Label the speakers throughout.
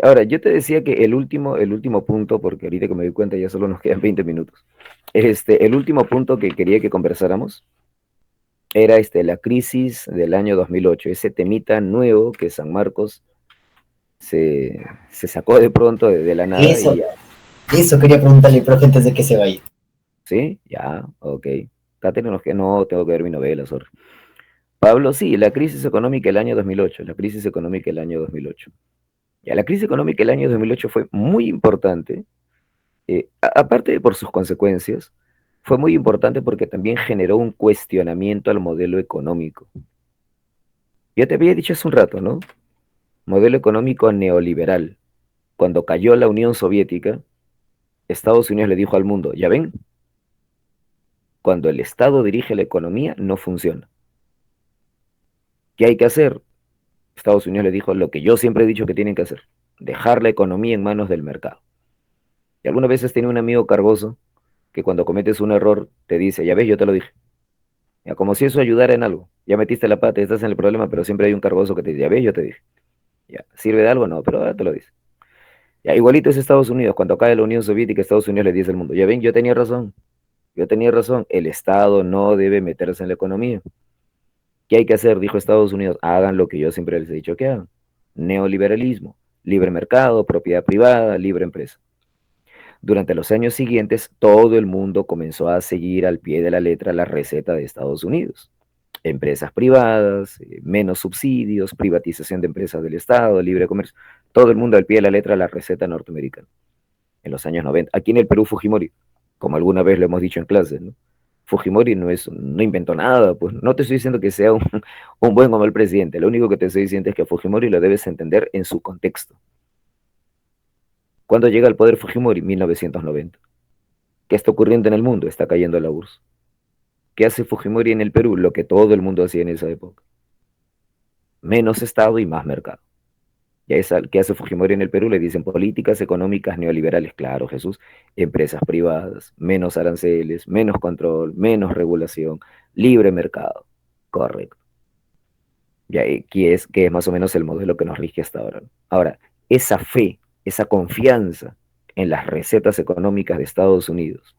Speaker 1: Ahora, yo te decía que el último punto, porque ahorita que me doy cuenta ya solo nos quedan 20 minutos. El último punto que quería que conversáramos era la crisis del año 2008, ese temita nuevo que San Marcos se sacó de pronto de la nada y
Speaker 2: Eso,
Speaker 1: ya,
Speaker 2: eso quería preguntarle, profe, antes de que se vaya.
Speaker 1: ¿sí? Ya, ok. Cátenos que no, tengo que ver mi novela, sorry. Pablo, sí, la crisis económica del año 2008, la crisis económica del año 2008. Ya, la crisis económica del año 2008 fue muy importante, aparte de por sus consecuencias, fue muy importante porque también generó un cuestionamiento al modelo económico. Ya te había dicho hace un rato, ¿no? Modelo económico neoliberal. Cuando cayó la Unión Soviética, Estados Unidos le dijo al mundo, ya ven, cuando el Estado dirige la economía no funciona. ¿Qué hay que hacer? Estados Unidos le dijo lo que yo siempre he dicho que tienen que hacer, dejar la economía en manos del mercado. Y algunas veces tiene un amigo cargoso que cuando cometes un error te dice, ya ves, yo te lo dije. Ya, como si eso ayudara en algo. Ya metiste la pata, estás en el problema, pero siempre hay un cargoso que te dice, ya ves, yo te dije. Ya, ¿sirve de algo? No, pero ahora te lo dice. Ya, igualito es Estados Unidos. Cuando cae la Unión Soviética, Estados Unidos le dice al mundo, ya ven, yo tenía razón. Yo tenía razón. El Estado no debe meterse en la economía. ¿Qué hay que hacer? Dijo Estados Unidos. Hagan lo que yo siempre les he dicho que hagan. Neoliberalismo, libre mercado, propiedad privada, libre empresa. Durante los años siguientes, todo el mundo comenzó a seguir al pie de la letra la receta de Estados Unidos. Empresas privadas, menos subsidios, privatización de empresas del Estado, libre comercio. Todo el mundo al pie de la letra la receta norteamericana. En los años 90. Aquí en el Perú, Fujimori, como alguna vez lo hemos dicho en clases, ¿no? Fujimori no inventó nada, pues no te estoy diciendo que sea un buen o mal presidente, lo único que te estoy diciendo es que a Fujimori lo debes entender en su contexto. ¿Cuándo llega al poder Fujimori? 1990. ¿Qué está ocurriendo en el mundo? Está cayendo la URSS. ¿Qué hace Fujimori en el Perú? Lo que todo el mundo hacía en esa época. Menos Estado y más mercado. ¿Y qué hace Fujimori en el Perú? Le dicen políticas económicas neoliberales. Claro, Jesús. Empresas privadas, menos aranceles, menos control, menos regulación, libre mercado. Correcto. Y que es más o menos el modelo que nos rige hasta ahora. Ahora, esa fe, esa confianza en las recetas económicas de Estados Unidos,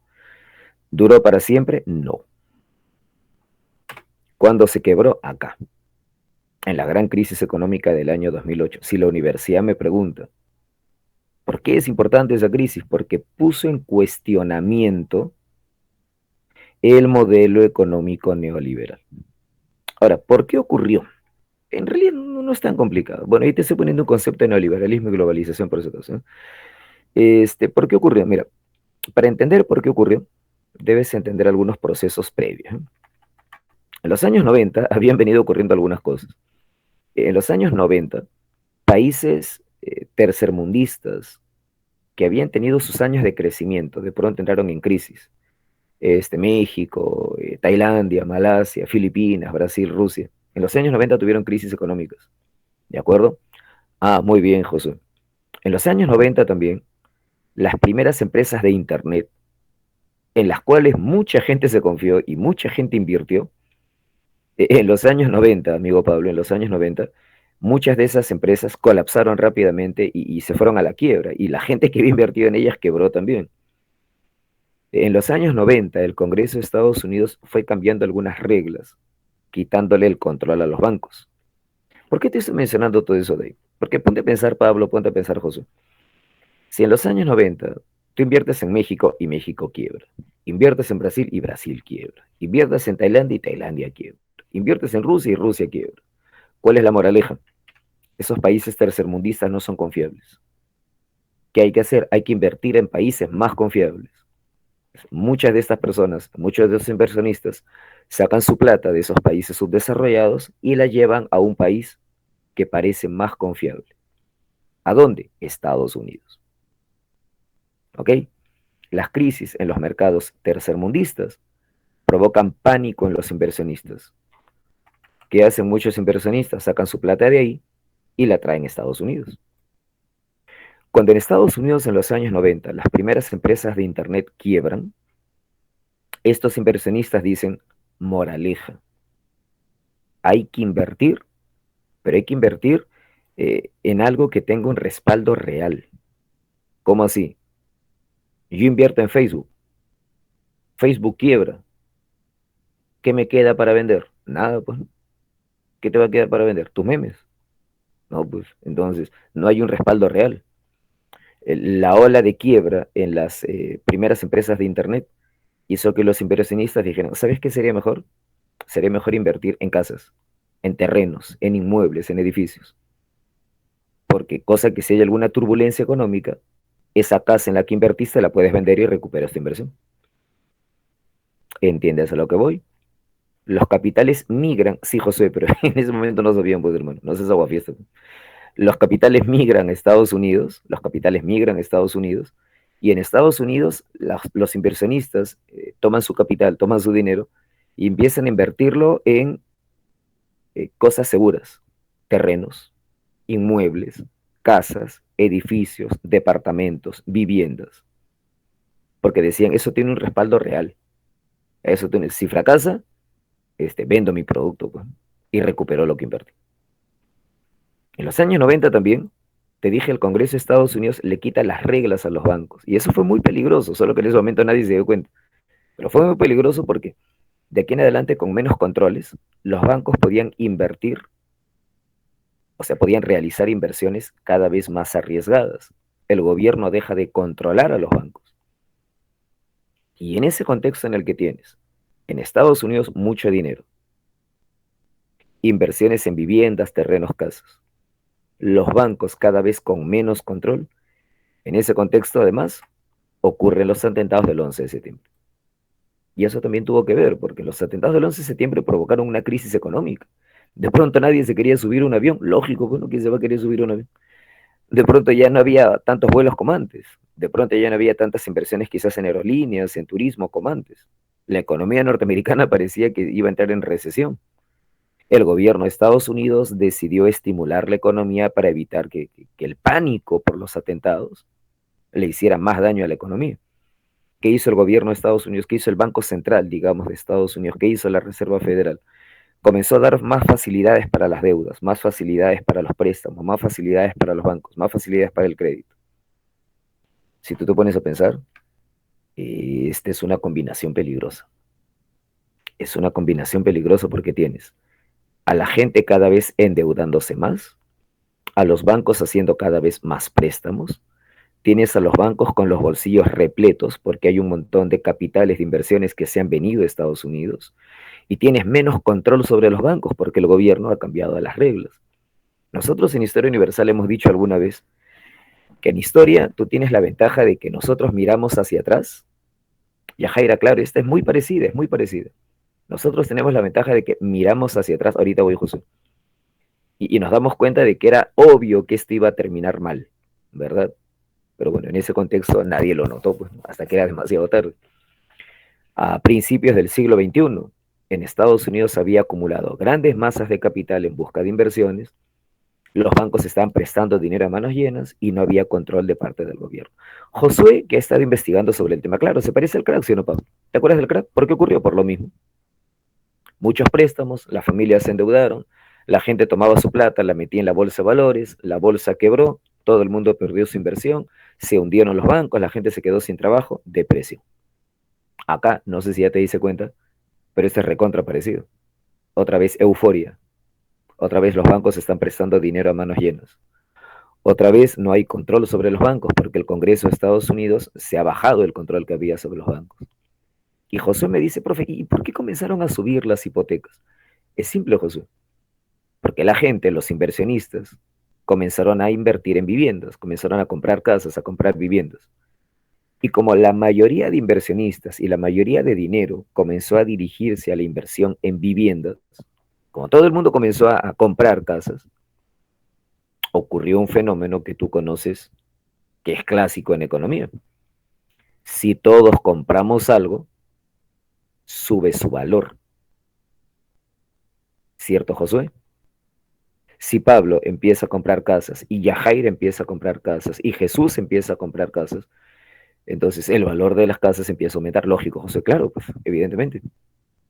Speaker 1: ¿duró para siempre? No. ¿Cuándo se quebró? Acá, en la gran crisis económica del año 2008. Si la universidad me pregunta, ¿por qué es importante esa crisis? Porque puso en cuestionamiento el modelo económico neoliberal. Ahora, ¿por qué ocurrió? En realidad no es tan complicado. Bueno, ahí te estoy poniendo un concepto de neoliberalismo y globalización por esa cosa. ¿Por qué ocurrió? Mira, para entender por qué ocurrió, debes entender algunos procesos previos. En los años 90 habían venido ocurriendo algunas cosas. En los años 90, países tercermundistas que habían tenido sus años de crecimiento, de pronto entraron en crisis. México, Tailandia, Malasia, Filipinas, Brasil, Rusia. En los años 90 tuvieron crisis económicas. ¿De acuerdo? Ah, muy bien, Josué. En los años 90 también, las primeras empresas de Internet, en las cuales mucha gente se confió y mucha gente invirtió, en los años 90, amigo Pablo, en los años 90, muchas de esas empresas colapsaron rápidamente y se fueron a la quiebra. Y la gente que había invertido en ellas quebró también. En los años 90, el Congreso de Estados Unidos fue cambiando algunas reglas, quitándole el control a los bancos. ¿Por qué te estoy mencionando todo eso de ahí? Porque ponte a pensar, Pablo, ponte a pensar, José. Si en los años 90 tú inviertes en México y México quiebra, inviertes en Brasil y Brasil quiebra, inviertes en Tailandia y Tailandia quiebra, inviertes en Rusia y Rusia quiebra. ¿Cuál es la moraleja? Esos países tercermundistas no son confiables. ¿Qué hay que hacer? Hay que invertir en países más confiables. Muchas de estas personas, muchos de esos inversionistas, sacan su plata de esos países subdesarrollados y la llevan a un país que parece más confiable. ¿A dónde? Estados Unidos. ¿Ok? Las crisis en los mercados tercermundistas provocan pánico en los inversionistas. ¿Qué hacen muchos inversionistas? Sacan su plata de ahí y la traen a Estados Unidos. Cuando en Estados Unidos en los años 90 las primeras empresas de Internet quiebran, estos inversionistas dicen, moraleja, hay que invertir, pero hay que invertir en algo que tenga un respaldo real. ¿Cómo así? Yo invierto en Facebook, Facebook quiebra, ¿qué me queda para vender? Nada, pues, ¿qué te va a quedar para vender? Tus memes. No, pues, entonces, no hay un respaldo real. La ola de quiebra en las primeras empresas de Internet hizo que los inversionistas dijeran, ¿sabes qué sería mejor? Sería mejor invertir en casas, en terrenos, en inmuebles, en edificios. Porque cosa que si hay alguna turbulencia económica, esa casa en la que invertiste la puedes vender y recuperas tu inversión. ¿Entiendes a lo que voy? Los capitales migran, sí, José, pero en ese momento no sabían, pues, hermano, no seas aguafiesta. Los capitales migran a Estados Unidos, los capitales migran a Estados Unidos, y en Estados Unidos los inversionistas toman su capital, toman su dinero y empiezan a invertirlo en cosas seguras, terrenos, inmuebles, casas, edificios, departamentos, viviendas, porque decían, eso tiene un respaldo real, eso tiene, si fracasa, vendo mi producto pues, y recupero lo que invertí. En los años 90 también, te dije, el Congreso de Estados Unidos le quita las reglas a los bancos. Y eso fue muy peligroso, solo que en ese momento nadie se dio cuenta. Pero fue muy peligroso porque de aquí en adelante, con menos controles, los bancos podían invertir, o sea, podían realizar inversiones cada vez más arriesgadas. El gobierno deja de controlar a los bancos. Y en ese contexto en el que tienes, en Estados Unidos, mucho dinero, inversiones en viviendas, terrenos, casas, los bancos cada vez con menos control, en ese contexto, además, ocurren los atentados del 11 de septiembre. Y eso también tuvo que ver, porque los atentados del 11 de septiembre provocaron una crisis económica. De pronto nadie se quería subir a un avión, lógico, bueno, ¿quién se va a querer subir a un avión? De pronto ya no había tantos vuelos como antes, de pronto ya no había tantas inversiones quizás en aerolíneas, en turismo como antes. La economía norteamericana parecía que iba a entrar en recesión. El gobierno de Estados Unidos decidió estimular la economía para evitar que el pánico por los atentados le hiciera más daño a la economía. ¿Qué hizo el gobierno de Estados Unidos? ¿Qué hizo el Banco Central, digamos, de Estados Unidos? ¿Qué hizo la Reserva Federal? Comenzó a dar más facilidades para las deudas, más facilidades para los préstamos, más facilidades para los bancos, más facilidades para el crédito. Si tú te pones a pensar, esta es una combinación peligrosa. Es una combinación peligrosa porque tienes a la gente cada vez endeudándose más, a los bancos haciendo cada vez más préstamos, tienes a los bancos con los bolsillos repletos porque hay un montón de capitales de inversiones que se han venido de Estados Unidos y tienes menos control sobre los bancos porque el gobierno ha cambiado las reglas. Nosotros en Historia Universal hemos dicho alguna vez que en historia tú tienes la ventaja de que nosotros miramos hacia atrás. Y a Jaira, claro, esta es muy parecida, es muy parecida. Nosotros tenemos la ventaja de que miramos hacia atrás, ahorita voy, José, y nos damos cuenta de que era obvio que esto iba a terminar mal, ¿verdad? Pero bueno, en ese contexto nadie lo notó, pues, hasta que era demasiado tarde. A principios del siglo XXI, en Estados Unidos había acumulado grandes masas de capital en busca de inversiones, los bancos estaban prestando dinero a manos llenas y no había control de parte del gobierno. Josué, que ha estado investigando sobre el tema, claro, se parece al crack, ¿sí o no, Pablo? ¿Te acuerdas del crack? ¿Por qué ocurrió? Por lo mismo. Muchos préstamos, las familias se endeudaron, la gente tomaba su plata, la metía en la bolsa de valores, la bolsa quebró, todo el mundo perdió su inversión, se hundieron los bancos, la gente se quedó sin trabajo, depresión. Acá, no sé si ya te dice cuenta, pero este es recontra parecido. Otra vez euforia, otra vez los bancos están prestando dinero a manos llenas. Otra vez no hay control sobre los bancos porque el Congreso de Estados Unidos se ha bajado el control que había sobre los bancos. Y Josué me dice, profe, ¿y por qué comenzaron a subir las hipotecas? Es simple, Josué, porque la gente, los inversionistas, comenzaron a invertir en viviendas, comenzaron a comprar casas, a comprar viviendas. Y como la mayoría de inversionistas y la mayoría de dinero comenzó a dirigirse a la inversión en viviendas, como todo el mundo comenzó a comprar casas, ocurrió un fenómeno que tú conoces, que es clásico en economía. Si todos compramos algo, sube su valor. ¿Cierto, Josué? Si Pablo empieza a comprar casas y Yajaira empieza a comprar casas y Jesús empieza a comprar casas, entonces el valor de las casas empieza a aumentar. Lógico, José, claro, pues evidentemente.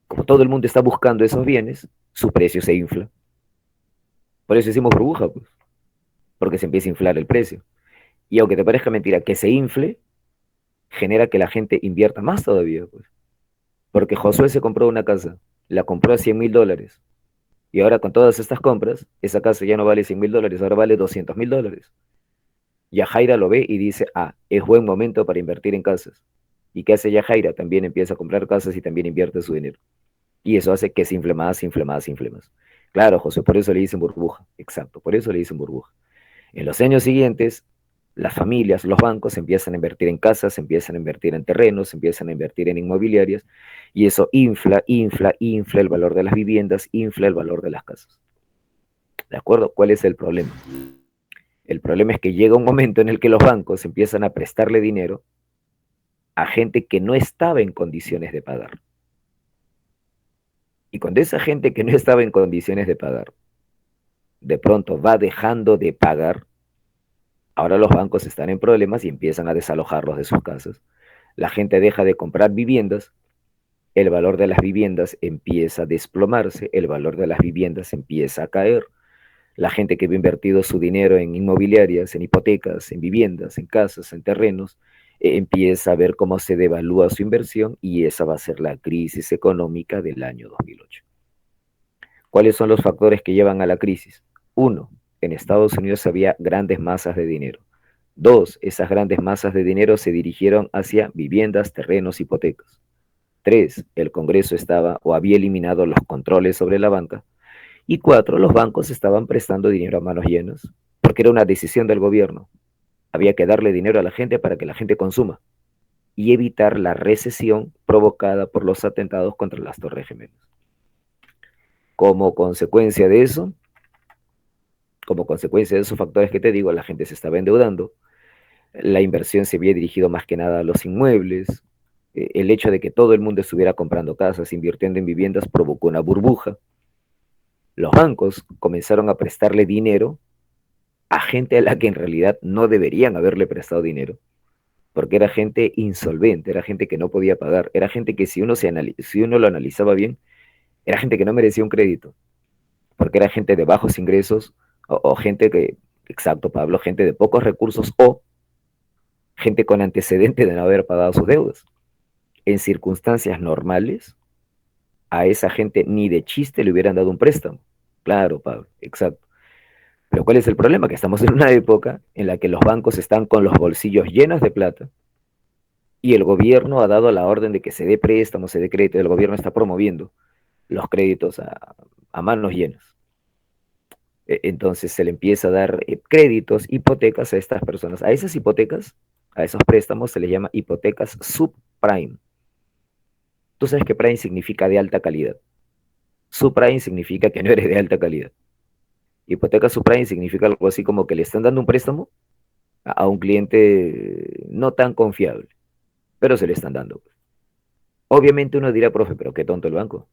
Speaker 1: Como todo el mundo está buscando esos bienes, su precio se infla. Por eso decimos burbuja, pues. porque se empieza a inflar el precio. Y aunque te parezca mentira, que se infle genera que la gente invierta más todavía, pues. Porque Josué se compró una casa, la compró a $100.000, y ahora con todas estas compras, esa casa ya no vale $100.000, ahora vale $200.000. Yajaira lo ve y dice, ah, es buen momento para invertir en casas. ¿Y qué hace Yajaira? También empieza a comprar casas y también invierte su dinero. Y eso hace que se infle más, se infle más, se infle más. Claro, José, por eso le dicen burbuja. Exacto, por eso le dicen burbuja. En los años siguientes, las familias, los bancos empiezan a invertir en casas, empiezan a invertir en terrenos, empiezan a invertir en inmobiliarias, y eso infla el valor de las viviendas, infla el valor de las casas. ¿De acuerdo? ¿Cuál es el problema? El problema es que llega un momento en el que los bancos empiezan a prestarle dinero a gente que no estaba en condiciones de pagar. Y cuando esa gente que no estaba en condiciones de pagar, de pronto va dejando de pagar, ahora los bancos están en problemas y empiezan a desalojarlos de sus casas. La gente deja de comprar viviendas, el valor de las viviendas empieza a desplomarse, el valor de las viviendas empieza a caer. La gente que había invertido su dinero en inmobiliarias, en hipotecas, en viviendas, en casas, en terrenos, empieza a ver cómo se devalúa su inversión, y esa va a ser la crisis económica del año 2008. ¿Cuáles son los factores que llevan a la crisis? Uno, en Estados Unidos había grandes masas de dinero. Dos, esas grandes masas de dinero se dirigieron hacia viviendas, terrenos, hipotecas. Tres, el Congreso estaba o había eliminado los controles sobre la banca. Y cuatro, los bancos estaban prestando dinero a manos llenas, porque era una decisión del gobierno. Había que darle dinero a la gente para que la gente consuma y evitar la recesión provocada por los atentados contra las Torres Gemelas. Como consecuencia de eso, como consecuencia de esos factores que te digo, la gente se estaba endeudando, la inversión se había dirigido más que nada a los inmuebles, el hecho de que todo el mundo estuviera comprando casas, invirtiendo en viviendas, provocó una burbuja. Los bancos comenzaron a prestarle dinero a gente a la que en realidad no deberían haberle prestado dinero, porque era gente insolvente, era gente que no podía pagar, era gente que si uno lo analizaba bien, era gente que no merecía un crédito, porque era gente de bajos ingresos, o gente que, exacto Pablo, gente de pocos recursos, o gente con antecedente de no haber pagado sus deudas. En circunstancias normales, a esa gente ni de chiste le hubieran dado un préstamo. Claro, Pablo, exacto. Pero ¿cuál es el problema? Que estamos en una época en la que los bancos están con los bolsillos llenos de plata, y el gobierno ha dado la orden de que se dé préstamo, se dé crédito, el gobierno está promoviendo los créditos a manos llenas. Entonces se le empieza a dar créditos, hipotecas a estas personas. A esas hipotecas, a esos préstamos se les llama hipotecas subprime. Tú sabes que prime significa de alta calidad. Subprime significa que no eres de alta calidad. Hipoteca subprime significa algo así como que le están dando un préstamo a un cliente no tan confiable, pero se le están dando. Obviamente uno dirá, profe, pero qué tonto el banco.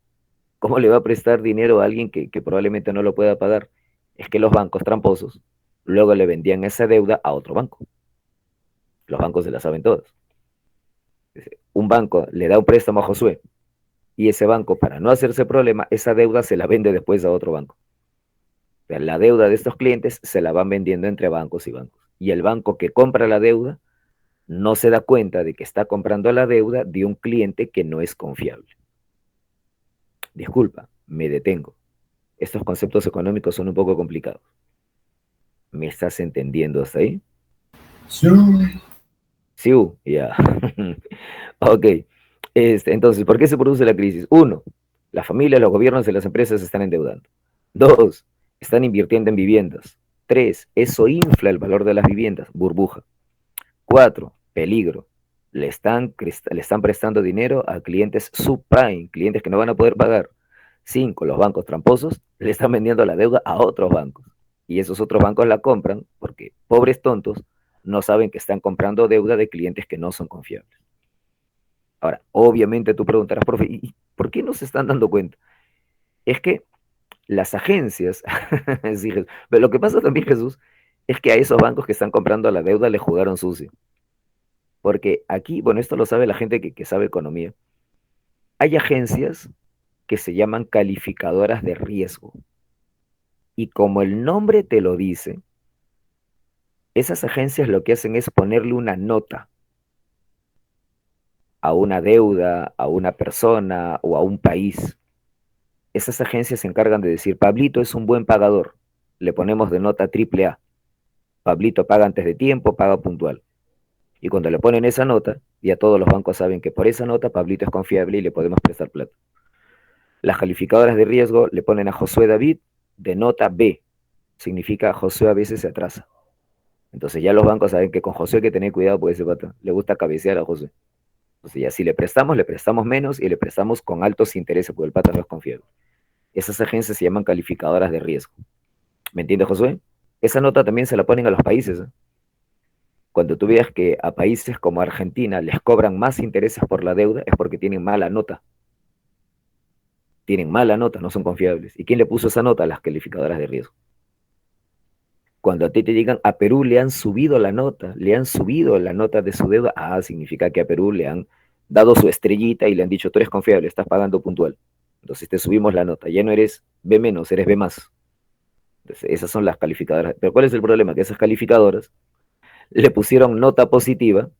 Speaker 1: ¿Cómo le va a prestar dinero a alguien que probablemente no lo pueda pagar? Es que los bancos tramposos luego le vendían esa deuda a otro banco. Los bancos se la saben todas. Un banco le da un préstamo a Josué, y ese banco, para no hacerse problema, esa deuda se la vende después a otro banco. O sea, la deuda de estos clientes se la van vendiendo entre bancos y bancos. Y el banco que compra la deuda no se da cuenta de que está comprando la deuda de un cliente que no es confiable. Disculpa, me detengo. Estos conceptos económicos son un poco complicados. ¿Me estás entendiendo hasta ahí?
Speaker 2: Sí.
Speaker 1: Sí, ya. Ok. Entonces, ¿por qué se produce la crisis? Uno, las familias, los gobiernos y las empresas se están endeudando. Dos, están invirtiendo en viviendas. Tres, eso infla el valor de las viviendas, burbuja. Cuatro, peligro. Le están prestando dinero a clientes subprime, clientes que no van a poder pagar. Cinco, los bancos tramposos le están vendiendo la deuda a otros bancos. Y esos otros bancos la compran porque pobres tontos no saben que están comprando deuda de clientes que no son confiables. Ahora, obviamente tú preguntarás, profe, ¿y por qué no se están dando cuenta? Es que las agencias, sí, pero lo que pasa también, Jesús, es que a esos bancos que están comprando la deuda le jugaron sucio. Porque aquí, bueno, esto lo sabe la gente que sabe economía. Hay agencias que se llaman calificadoras de riesgo. Y como el nombre te lo dice, Esas agencias lo que hacen es ponerle una nota a una deuda, a una persona o a un país. Esas agencias se encargan de decir, Pablito es un buen pagador, le ponemos de nota triple A. Pablito paga antes de tiempo, paga puntual. Y cuando le ponen esa nota, ya todos los bancos saben que por esa nota Pablito es confiable y le podemos prestar plata. Las calificadoras de riesgo le ponen a Josué David de nota B. Significa Josué a veces se atrasa. Entonces ya los bancos saben que con Josué hay que tener cuidado porque ese pata le gusta cabecear a Josué. Entonces ya si le prestamos menos y le prestamos con altos intereses porque el pata no es confiable. Esas agencias se llaman calificadoras de riesgo. ¿Me entiendes, Josué? Esa nota también se la ponen a los países. Cuando tú veas que a países como Argentina les cobran más intereses por la deuda, es porque tienen mala nota. Tienen mala nota, no son confiables. ¿Y quién le puso esa nota? Las calificadoras de riesgo. Cuando a ti te digan, a Perú le han subido la nota de su deuda, significa que a Perú le han dado su estrellita y le han dicho, tú eres confiable, estás pagando puntual. Entonces te subimos la nota, ya no eres B menos, eres B más. Entonces, esas son las calificadoras. Pero ¿cuál es el problema? Que esas calificadoras le pusieron nota positiva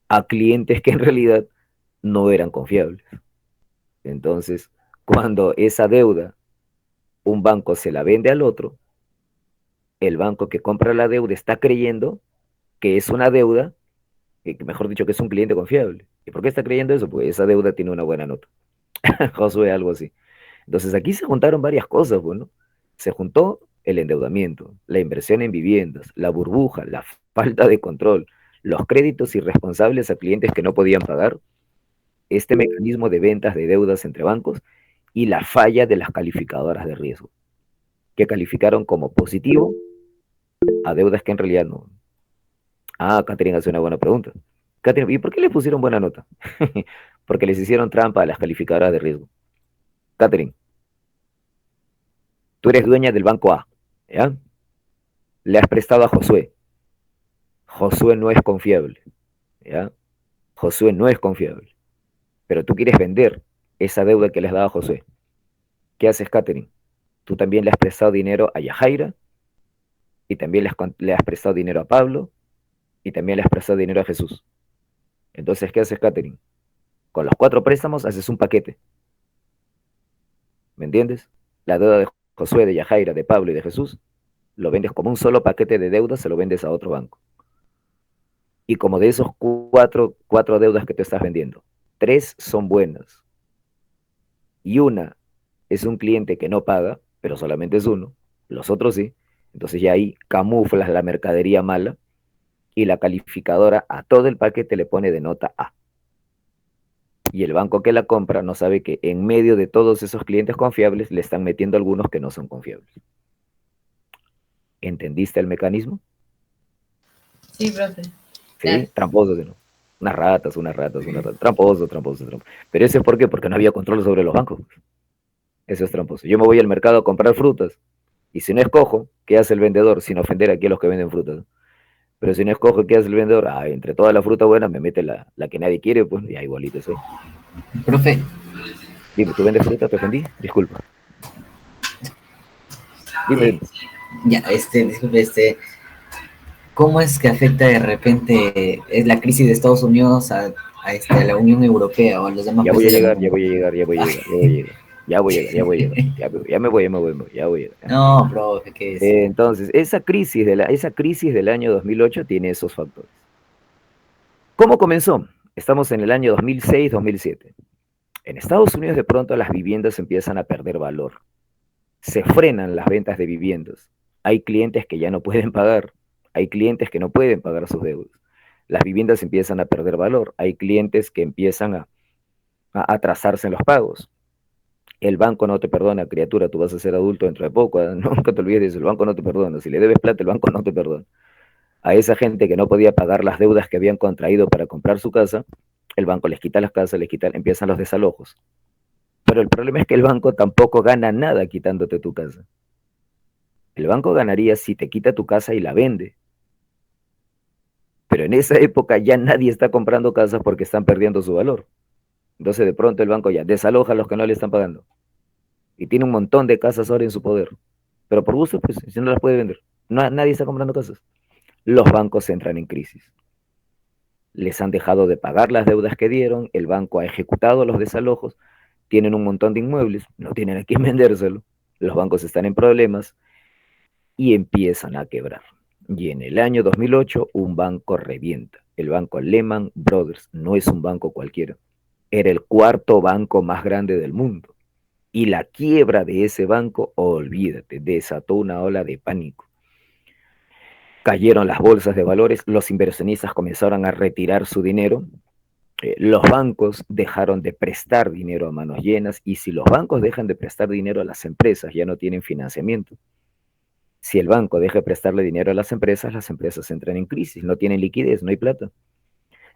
Speaker 1: a clientes que en realidad no eran confiables. Entonces, cuando esa deuda un banco se la vende al otro, el banco que compra la deuda está creyendo que es una deuda, mejor dicho, que es un cliente confiable. ¿Y por qué está creyendo eso? Pues esa deuda tiene una buena nota. Josué, algo así. Entonces aquí se juntaron varias cosas, bueno. Se juntó el endeudamiento, la inversión en viviendas, la burbuja, la falta de control, los créditos irresponsables a clientes que no podían pagar, este mecanismo de ventas de deudas entre bancos y la falla de las calificadoras de riesgo, que calificaron como positivo a deudas que en realidad no. Catherine hace una buena pregunta. Catherine, ¿y por qué les pusieron buena nota? Porque les hicieron trampa a las calificadoras de riesgo. Catherine, tú eres dueña del banco A, ¿ya? Le has prestado a Josué. Josué no es confiable, ¿ya? Josué no es confiable. Pero tú quieres vender esa deuda que le has dado a Josué. ¿Qué haces, Catherine? Tú también le has prestado dinero a Yajaira, y también le has prestado dinero a Pablo, y también le has prestado dinero a Jesús. Entonces, ¿qué haces, Catherine? Con los 4 préstamos haces un paquete. ¿Me entiendes? La deuda de Josué, de Yajaira, de Pablo y de Jesús, lo vendes como un solo paquete de deudas, se lo vendes a otro banco. Y como de esos cuatro deudas que te estás vendiendo, 3 son buenas y una es un cliente que no paga, pero solamente es uno, los otros sí, entonces ya ahí camuflas la mercadería mala y la calificadora a todo el paquete le pone de nota A. Y el banco que la compra no sabe que en medio de todos esos clientes confiables le están metiendo algunos que no son confiables. ¿Entendiste el mecanismo?
Speaker 3: Sí, profe.
Speaker 1: Sí, tramposo, ¿no? Unas ratas, tramposo. Pero eso es ¿por qué? Porque no había control sobre los bancos. Eso es tramposo. Yo me voy al mercado a comprar frutas y si no escojo, ¿qué hace el vendedor? Sin ofender aquí a los que venden frutas. Pero si no escojo, ¿qué hace el vendedor? Entre toda la fruta buena me mete la que nadie quiere, pues, y igualito eso.
Speaker 2: Profe.
Speaker 1: Dime, ¿tú vendes fruta? ¿Te ofendí? Disculpa. Dime.
Speaker 2: Disculpe, ¿cómo es que afecta de repente la crisis de Estados Unidos a la Unión Europea o a los demás
Speaker 1: países?
Speaker 2: Ya voy a llegar. No, profe, ¿qué es?
Speaker 1: Entonces, esa crisis del año 2008 tiene esos factores. ¿Cómo comenzó? Estamos en el año 2006, 2007. En Estados Unidos de pronto las viviendas empiezan a perder valor. Se frenan las ventas de viviendas. Hay clientes que ya no pueden pagar. Hay clientes que no pueden pagar sus deudas. Las viviendas empiezan a perder valor. Hay clientes que empiezan a atrasarse en los pagos. El banco no te perdona, criatura, tú vas a ser adulto dentro de poco. Nunca te olvides de eso, el banco no te perdona. Si le debes plata, el banco no te perdona. A esa gente que no podía pagar las deudas que habían contraído para comprar su casa, el banco les quita las casas, empiezan los desalojos. Pero el problema es que el banco tampoco gana nada quitándote tu casa. El banco ganaría si te quita tu casa y la vende. Pero en esa época ya nadie está comprando casas porque están perdiendo su valor. Entonces de pronto el banco ya desaloja a los que no le están pagando. Y tiene un montón de casas ahora en su poder. Pero por gusto, pues, si no las puede vender. Nadie está comprando casas. los bancos entran en crisis. Les han dejado de pagar las deudas que dieron, el banco ha ejecutado los desalojos, tienen un montón de inmuebles, no tienen a quién vendérselo, los bancos están en problemas y empiezan a quebrar. Y en el año 2008 un banco revienta. El banco Lehman Brothers no es un banco cualquiera. Era el cuarto banco más grande del mundo. Y la quiebra de ese banco, olvídate, desató una ola de pánico. Cayeron las bolsas de valores, los inversionistas comenzaron a retirar su dinero, los bancos dejaron de prestar dinero a manos llenas y si los bancos dejan de prestar dinero a las empresas ya no tienen financiamiento. Si el banco deja de prestarle dinero a las empresas entran en crisis, no tienen liquidez, no hay plata.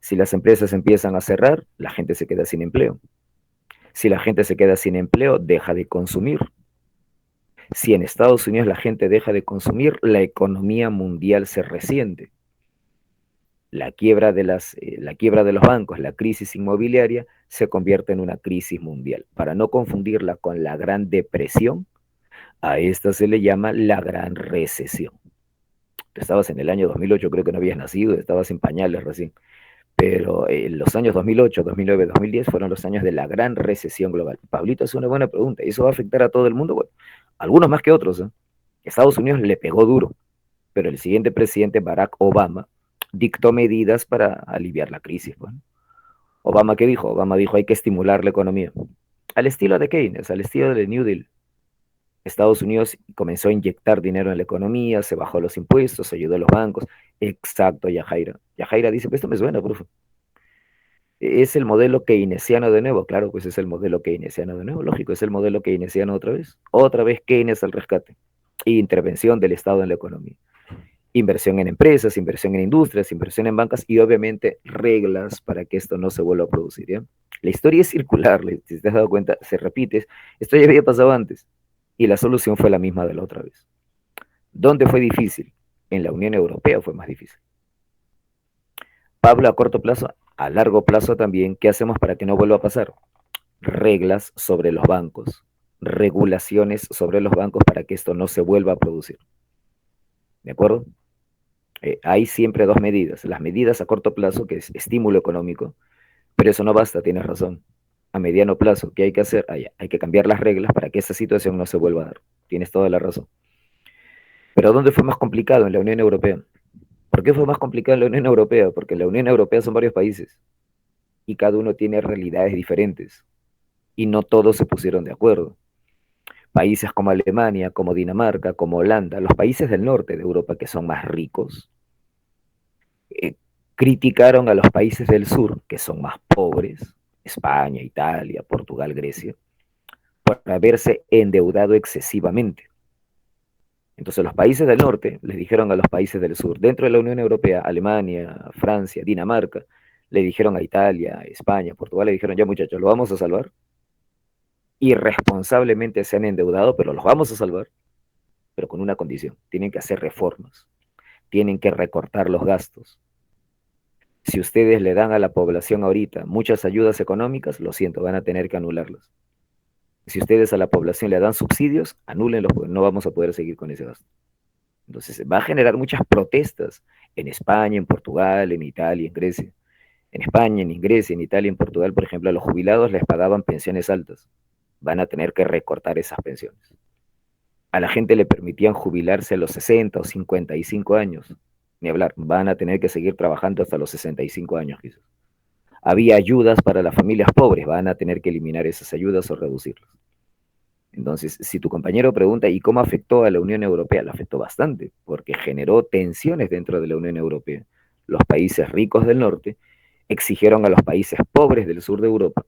Speaker 1: Si las empresas empiezan a cerrar, la gente se queda sin empleo. Si la gente se queda sin empleo, deja de consumir. Si en Estados Unidos la gente deja de consumir, la economía mundial se resiente. La quiebra de los bancos, la crisis inmobiliaria, se convierte en una crisis mundial. Para no confundirla con la Gran Depresión, a esta se le llama la Gran Recesión. Tú estabas en el año 2008, creo que no habías nacido, estabas en pañales recién. Pero los años 2008, 2009, 2010 fueron los años de la Gran Recesión global. Pablito, es una buena pregunta. ¿Y eso va a afectar a todo el mundo? Bueno, algunos más que otros, ¿eh? Estados Unidos le pegó duro, pero el siguiente presidente, Barack Obama, dictó medidas para aliviar la crisis. Bueno, Obama, ¿qué dijo? Obama dijo, hay que estimular la economía. Al estilo de Keynes, al estilo del New Deal. Estados Unidos comenzó a inyectar dinero en la economía, se bajó los impuestos, ayudó a los bancos. Exacto, Yajaira. Yajaira dice, pues esto me suena, profe. Es el modelo keynesiano de nuevo, claro, pues es el modelo keynesiano de nuevo, lógico, es el modelo keynesiano otra vez Keynes al rescate, intervención del Estado en la economía, inversión en empresas, inversión en industrias, inversión en bancas y obviamente reglas para que esto no se vuelva a producir, ¿ya? La historia es circular, si te has dado cuenta, se repite, esto ya había pasado antes y la solución fue la misma de la otra vez. ¿Dónde fue difícil? En la Unión Europea fue más difícil. Pablo, a corto plazo, a largo plazo también, ¿qué hacemos para que no vuelva a pasar? Reglas sobre los bancos, regulaciones sobre los bancos para que esto no se vuelva a producir. ¿De acuerdo? Hay siempre dos medidas. Las medidas a corto plazo, que es estímulo económico, pero eso no basta, tienes razón. A mediano plazo, ¿qué hay que hacer? Hay que cambiar las reglas para que esa situación no se vuelva a dar. Tienes toda la razón. Pero ¿dónde fue más complicado? En la Unión Europea. ¿Por qué fue más complicado en la Unión Europea? Porque la Unión Europea son varios países y cada uno tiene realidades diferentes y no todos se pusieron de acuerdo. Países como Alemania, como Dinamarca, como Holanda, los países del norte de Europa que son más ricos, criticaron a los países del sur que son más pobres, España, Italia, Portugal, Grecia, por haberse endeudado excesivamente. Entonces los países del norte les dijeron a los países del sur, dentro de la Unión Europea, Alemania, Francia, Dinamarca, le dijeron a Italia, España, Portugal, le dijeron, ya muchachos, lo vamos a salvar. Irresponsablemente se han endeudado, pero los vamos a salvar, pero con una condición, tienen que hacer reformas, tienen que recortar los gastos. Si ustedes le dan a la población ahorita muchas ayudas económicas, lo siento, van a tener que anularlas. Si ustedes a la población le dan subsidios, anúlenlos, porque no vamos a poder seguir con ese gasto. Entonces va a generar muchas protestas en España, en Portugal, en Italia, en Grecia. En España, en Grecia, en Italia, en Portugal, por ejemplo, a los jubilados les pagaban pensiones altas. Van a tener que recortar esas pensiones. A la gente le permitían jubilarse a los 60 o 55 años. Ni hablar, van a tener que seguir trabajando hasta los 65 años quizás. Había ayudas para las familias pobres, van a tener que eliminar esas ayudas o reducirlas. Entonces, si tu compañero pregunta, ¿y cómo afectó a la Unión Europea? La afectó bastante, porque generó tensiones dentro de la Unión Europea. Los países ricos del norte exigieron a los países pobres del sur de Europa.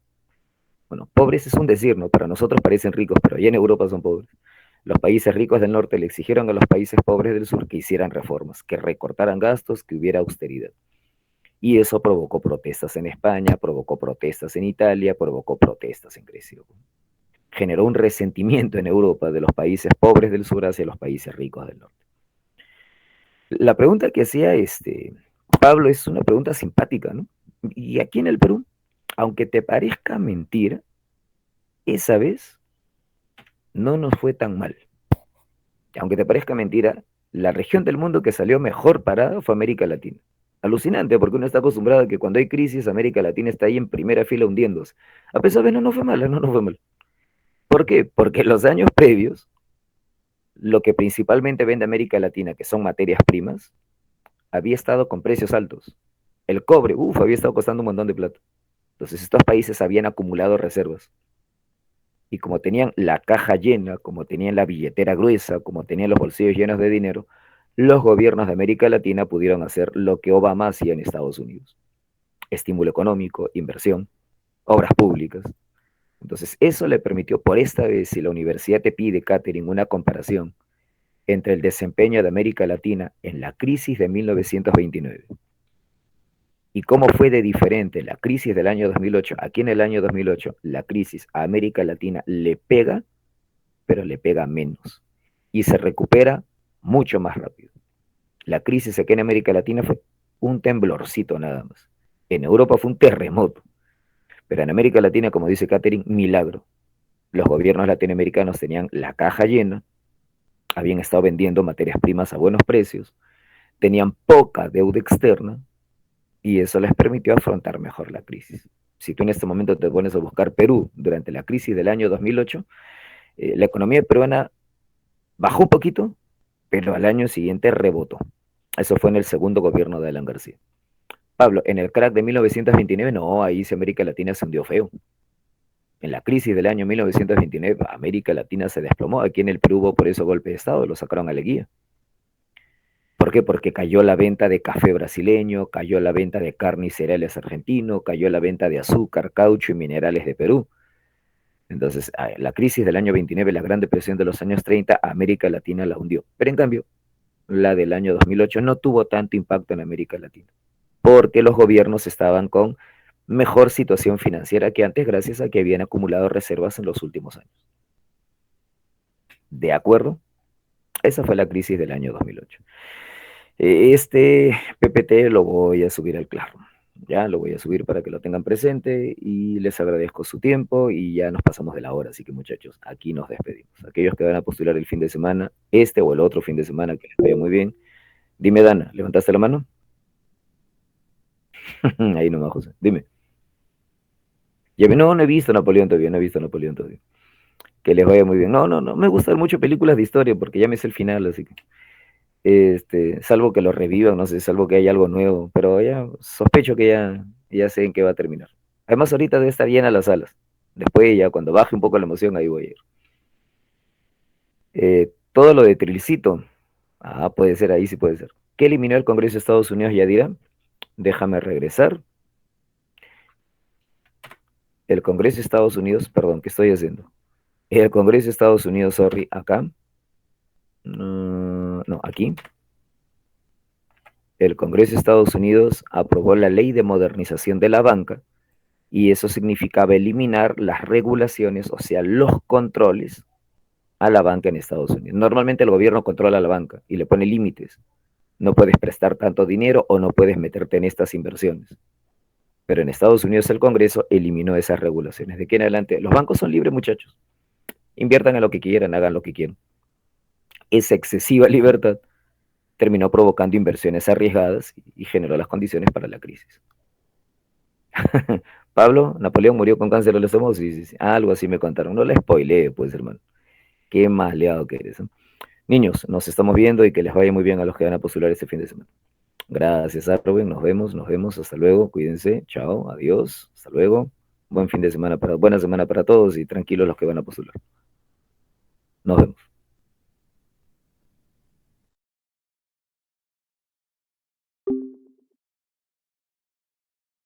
Speaker 1: Bueno, pobres es un decir, ¿no? Para nosotros parecen ricos, pero allá en Europa son pobres. Los países ricos del norte le exigieron a los países pobres del sur que hicieran reformas, que recortaran gastos, que hubiera austeridad. Y eso provocó protestas en España, provocó protestas en Italia, provocó protestas en Grecia. Generó un resentimiento en Europa de los países pobres del sur hacia los países ricos del norte. La pregunta que hacía Pablo es una pregunta simpática, ¿no? Y aquí en el Perú, aunque te parezca mentira, esa vez no nos fue tan mal. Aunque te parezca mentira, la región del mundo que salió mejor parada fue América Latina. Alucinante, porque uno está acostumbrado a que cuando hay crisis, América Latina está ahí en primera fila hundiéndose. A pesar de no fue mala, no fue mal. ¿Por qué? Porque en los años previos, lo que principalmente vende América Latina, que son materias primas, había estado con precios altos. El cobre, había estado costando un montón de plata. Entonces estos países habían acumulado reservas. Y como tenían la caja llena, como tenían la billetera gruesa, como tenían los bolsillos llenos de dinero, los gobiernos de América Latina pudieron hacer lo que Obama hacía en Estados Unidos. Estímulo económico, inversión, obras públicas. Entonces eso le permitió, por esta vez, si la universidad te pide, Catherine, una comparación entre el desempeño de América Latina en la crisis de 1929 y cómo fue de diferente la crisis del año 2008. Aquí en el año 2008, la crisis a América Latina le pega, pero le pega menos y se recupera mucho más rápido. La crisis aquí en América Latina fue un temblorcito nada más. En Europa fue un terremoto, pero en América Latina, como dice Catherine, milagro. Los gobiernos latinoamericanos tenían la caja llena, habían estado vendiendo materias primas a buenos precios, tenían poca deuda externa y eso les permitió afrontar mejor la crisis. Si tú en este momento te pones a buscar Perú durante la crisis del año 2008, la economía peruana bajó un poquito, pero al año siguiente rebotó. Eso fue en el segundo gobierno de Alan García. Pablo, en el crack de 1929, no, ahí sí América Latina se hundió feo. En la crisis del año 1929, América Latina se desplomó. Aquí en el Perú hubo por eso golpe de Estado, lo sacaron a Leguía. ¿Por qué? Porque cayó la venta de café brasileño, cayó la venta de carne y cereales argentino, cayó la venta de azúcar, caucho y minerales de Perú. Entonces, la crisis del año 29, la Gran Depresión de los años 30, América Latina la hundió. Pero en cambio, la del año 2008 no tuvo tanto impacto en América Latina, porque los gobiernos estaban con mejor situación financiera que antes, gracias a que habían acumulado reservas en los últimos años. ¿De acuerdo? Esa fue la crisis del año 2008. Este PPT lo voy a subir al Claro. Ya lo voy a subir para que lo tengan presente y les agradezco su tiempo y ya nos pasamos de la hora, así que muchachos, aquí nos despedimos. Aquellos que van a postular el fin de semana, este o el otro fin de semana, que les vaya muy bien. Dime, Dana, ¿levantaste la mano? Ahí nomás, José, dime. No he visto Napoleón todavía, no he visto Napoleón todavía. Que les vaya muy bien. No, me gustan mucho películas de historia porque ya me sé el final, así que salvo que lo revivan, no sé, salvo que haya algo nuevo, pero ya sospecho que ya sé en qué va a terminar. Además, ahorita debe estar llena las salas. Después, ya cuando baje un poco la emoción, ahí voy a ir. Todo lo de Trilcito, puede ser, ahí sí puede ser. ¿Qué eliminó el Congreso de Estados Unidos, Yadira? Déjame regresar. El Congreso de Estados Unidos, perdón, ¿qué estoy haciendo? El Congreso de Estados Unidos, sorry, acá. No, aquí. El Congreso de Estados Unidos aprobó la Ley de Modernización de la Banca y eso significaba eliminar las regulaciones, o sea, los controles a la banca en Estados Unidos. Normalmente el gobierno controla la banca y le pone límites. No puedes prestar tanto dinero o no puedes meterte en estas inversiones. Pero en Estados Unidos el Congreso eliminó esas regulaciones. De aquí en adelante, los bancos son libres, muchachos. Inviertan en lo que quieran, hagan lo que quieran. Esa excesiva libertad terminó provocando inversiones arriesgadas y generó las condiciones para la crisis. Pablo, Napoleón murió con cáncer al estómago, sí. Algo así me contaron. No le spoileé, pues, hermano. Qué maleado que eres. Niños, nos estamos viendo y que les vaya muy bien a los que van a postular este fin de semana. Gracias, Arwen. Nos vemos. Hasta luego. Cuídense. Chao. Adiós. Hasta luego. Buena semana para todos y tranquilos los que van a postular. Nos vemos.